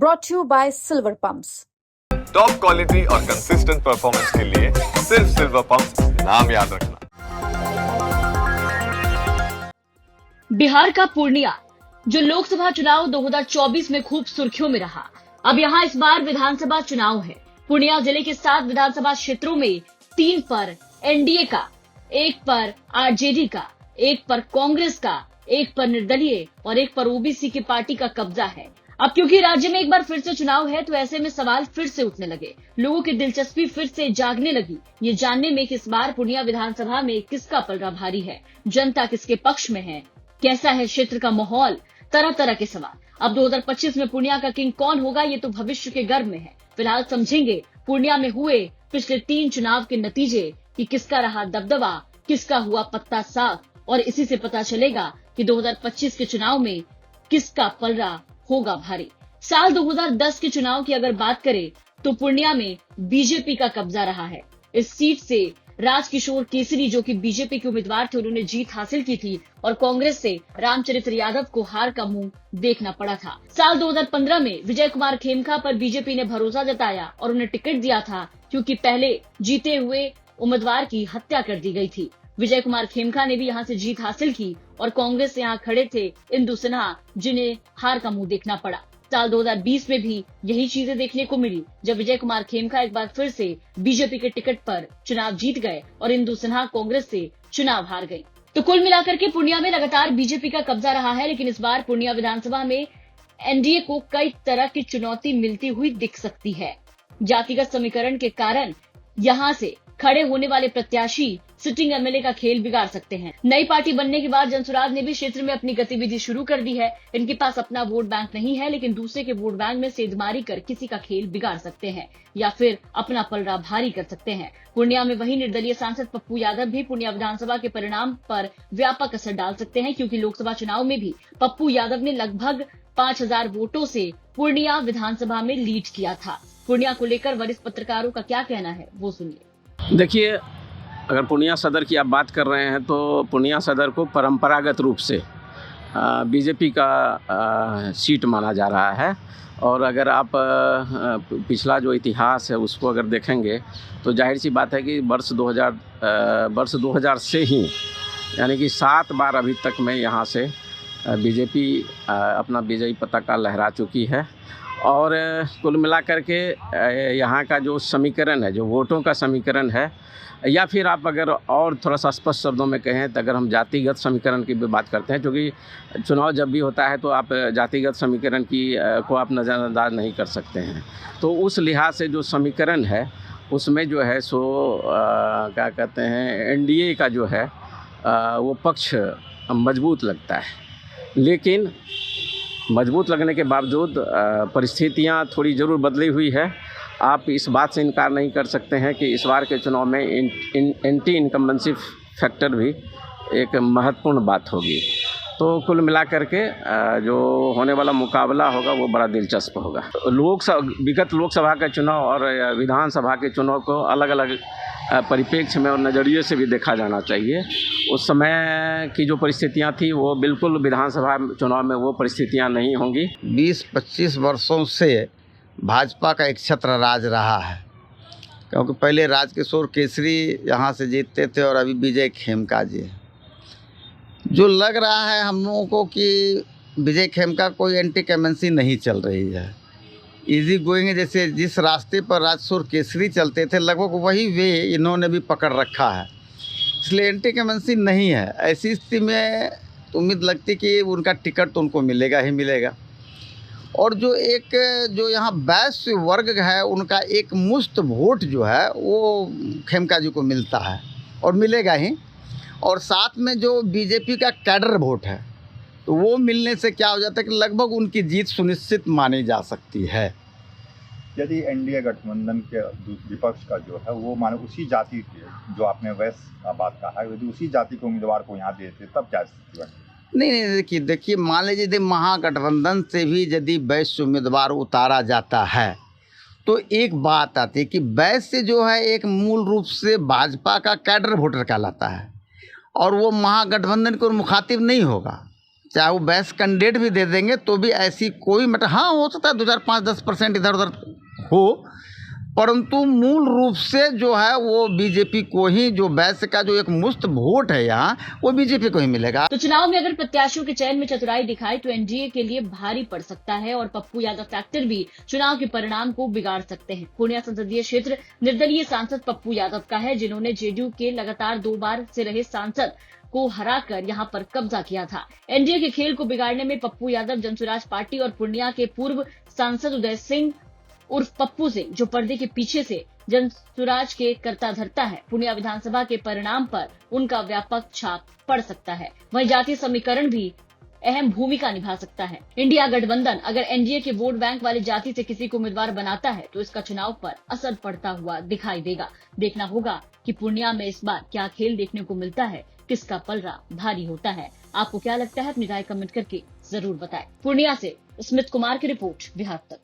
brought to you by Silver Pumps. Top quality और consistent performance के लिए सिर्फ सिल्वर पंप्स, नाम याद रखना। बिहार का पूर्णिया जो लोकसभा चुनाव 2024 में खूब सुर्खियों में रहा, अब यहाँ इस बार विधानसभा चुनाव है। पूर्णिया जिले के 7 विधानसभा क्षेत्रों में 3 पर एनडीए का, 1 पर आरजेडी का, 1 पर कांग्रेस का, 1 पर निर्दलीय और 1 पर ओबीसी की पार्टी का कब्जा है। अब क्योंकि राज्य में एक बार फिर से चुनाव है, तो ऐसे में सवाल फिर से उठने लगे, लोगों की दिलचस्पी फिर से जागने लगी, ये जानने में कि इस बार पूर्णिया विधानसभा में किसका पलड़ा भारी है, जनता किसके पक्ष में है, कैसा है क्षेत्र का माहौल, तरह तरह के सवाल। अब 2025 में पूर्णिया का किंग कौन होगा, ये तो भविष्य के गर्भ में है। फिलहाल समझेंगे पूर्णिया में हुए पिछले 3 चुनाव के नतीजे कि किसका रहा दबदबा, किसका हुआ पत्ता साफ, और इसी से पता चलेगा कि 2025 के चुनाव में किसका पलड़ा होगा भारी। साल 2010 के चुनाव की अगर बात करें तो पूर्णिया में बीजेपी का कब्जा रहा है। इस सीट से राजकिशोर केसरी जो कि बीजेपी के उम्मीदवार थे, उन्होंने जीत हासिल की थी और कांग्रेस से रामचरित्र यादव को हार का मुंह देखना पड़ा था। साल 2015 में विजय कुमार खेमका पर बीजेपी ने भरोसा जताया और उन्हें टिकट दिया था, क्योंकि पहले जीते हुए उम्मीदवार की हत्या कर दी गई थी। विजय कुमार खेमका ने भी यहां से जीत हासिल की और कांग्रेस से यहां खड़े थे इंदु सिन्हा, जिन्हें हार का मुंह देखना पड़ा। साल 2020 में भी यही चीजें देखने को मिली, जब विजय कुमार खेमका एक बार फिर से बीजेपी के टिकट पर चुनाव जीत गए और इंदु सिन्हा कांग्रेस से चुनाव हार गई। तो कुल मिलाकर के पूर्णिया में लगातार बीजेपी का कब्जा रहा है, लेकिन इस बार पूर्णिया विधानसभा में एनडीए को कई तरह की चुनौती मिलती हुई दिख सकती है। जातिगत समीकरण के कारण यहाँ से खड़े होने वाले प्रत्याशी सिटिंग एमएलए का खेल बिगाड़ सकते हैं। नई पार्टी बनने के बाद जनसुराज ने भी क्षेत्र में अपनी गतिविधि शुरू कर दी है। इनके पास अपना वोट बैंक नहीं है, लेकिन दूसरे के वोट बैंक में सेंधमारी कर किसी का खेल बिगाड़ सकते हैं या फिर अपना पलड़ा भारी कर सकते हैं। पूर्णिया में वही निर्दलीय सांसद पप्पू यादव भी पूर्णिया विधानसभा के परिणाम पर व्यापक असर डाल सकते हैं, क्योंकि लोकसभा चुनाव में भी पप्पू यादव ने लगभग 5000 वोटों से पूर्णिया विधानसभा में लीड किया था। पूर्णिया को लेकर वरिष्ठ पत्रकारों का क्या कहना है, वो सुनिए। देखिए, अगर पूर्णिया सदर की आप बात कर रहे हैं तो पूर्णिया सदर को परंपरागत रूप से बीजेपी का सीट माना जा रहा है। और अगर आप पिछला जो इतिहास है उसको अगर देखेंगे तो जाहिर सी बात है कि वर्ष 2000 से ही, यानी कि 7 बार अभी तक में यहाँ से बीजेपी अपना विजयी पताका लहरा चुकी है। और कुल मिलाकर के यहाँ का जो समीकरण है, जो वोटों का समीकरण है, या फिर आप अगर और थोड़ा सा स्पष्ट शब्दों में कहें तो अगर हम जातिगत समीकरण की भी बात करते हैं, क्योंकि चुनाव जब भी होता है तो आप जातिगत समीकरण को आप नज़रअंदाज नहीं कर सकते हैं। तो उस लिहाज से जो समीकरण है उसमें जो है सो क्या कहते हैं, एनडीए का जो है वो पक्ष मजबूत लगता है। लेकिन मजबूत लगने के बावजूद परिस्थितियां थोड़ी ज़रूर बदली हुई है। आप इस बात से इनकार नहीं कर सकते हैं कि इस बार के चुनाव में एंटी इनकम्बेंसी फैक्टर भी एक महत्वपूर्ण बात होगी। तो कुल मिलाकर के जो होने वाला मुकाबला होगा वो बड़ा दिलचस्प होगा। विगत लोकसभा के चुनाव और विधानसभा के चुनाव को अलग अलग परिप्रेक्ष्य में और नज़रिए से भी देखा जाना चाहिए। उस समय की जो परिस्थितियां थी वो बिल्कुल विधानसभा चुनाव में वो परिस्थितियां नहीं होंगी। 20-25 वर्षों से भाजपा का एक छत्र राज रहा है, क्योंकि पहले राजकिशोर केसरी यहाँ से जीतते थे और अभी विजय खेमका जी। जो लग रहा है हम लोगों को कि विजय खेमका कोई एंटी इनकम्बेंसी नहीं चल रही है, इजी गोइंग, जैसे जिस रास्ते पर राजकिशोर केसरी चलते थे लगभग वही वे इन्होंने भी पकड़ रखा है, इसलिए एंटी इनकम्बेंसी नहीं है। ऐसी स्थिति में उम्मीद लगती कि उनका टिकट तो उनको मिलेगा ही मिलेगा। और जो यहाँ वैश्य वर्ग है उनका एक मुश्त वोट जो है वो खेमका जी को मिलता है और मिलेगा ही। और साथ में जो बीजेपी का कैडर वोट है तो वो मिलने से क्या हो जाता है कि लगभग उनकी जीत सुनिश्चित मानी जा सकती है। यदि एनडीए गठबंधन के विपक्ष का जो है वो माने उसी जाति के, जो आपने वैश्य बात कहा है, यदि उसी जाति के उम्मीदवार को यहाँ देते तब क्या स्थिति बनेगी? नहीं, देखिए मान लीजिए यदि महागठबंधन से भी यदि वैश्य उम्मीदवार उतारा जाता है तो एक बात आती है कि वैश्य जो है एक मूल रूप से भाजपा का कैडर वोटर कहलाता है और वो महागठबंधन को मुखातिब नहीं होगा, चाहे वो बेस्ट कैंडिडेट भी दे देंगे तो भी ऐसी कोई मतलब हाँ हो सकता है 2, 4, 5, 10% इधर उधर हो, परंतु मूल रूप से जो है वो बीजेपी को ही, जो वैश्य का जो एक मुफ्त वोट है यहाँ, वो बीजेपी को ही मिलेगा। तो चुनाव में अगर प्रत्याशियों के चयन में चतुराई दिखाए तो एनडीए के लिए भारी पड़ सकता है और पप्पू यादव फैक्टर भी चुनाव के परिणाम को बिगाड़ सकते हैं। पूर्णिया संसदीय क्षेत्र निर्दलीय सांसद पप्पू यादव का है, जिन्होंने जेडीयू के लगातार 2 बार से रहे सांसद को हराकर यहां पर कब्जा किया था। एनडीए के खेल को बिगाड़ने में पप्पू यादव जनसुराज पार्टी और पूर्णिया के पूर्व सांसद उदय सिंह उर्फ पप्पू सिंह, जो पर्दे के पीछे से जनसुराज के करता धरता है, पूर्णिया विधानसभा के परिणाम पर उनका व्यापक छाप पड़ सकता है। वहीं जातीय समीकरण भी अहम भूमिका निभा सकता है। इंडिया गठबंधन अगर एनडीए के वोट बैंक वाली जाति से किसी को उम्मीदवार बनाता है तो इसका चुनाव पर असर पड़ता हुआ दिखाई देगा। देखना होगा कि पूर्णिया में इस बार क्या खेल देखने को मिलता है, किसका पलड़ा भारी होता है। आपको क्या लगता है, अपनी राय कमेंट करके जरूर बताएं। पूर्णिया से स्मित कुमार की रिपोर्ट, बिहार तक।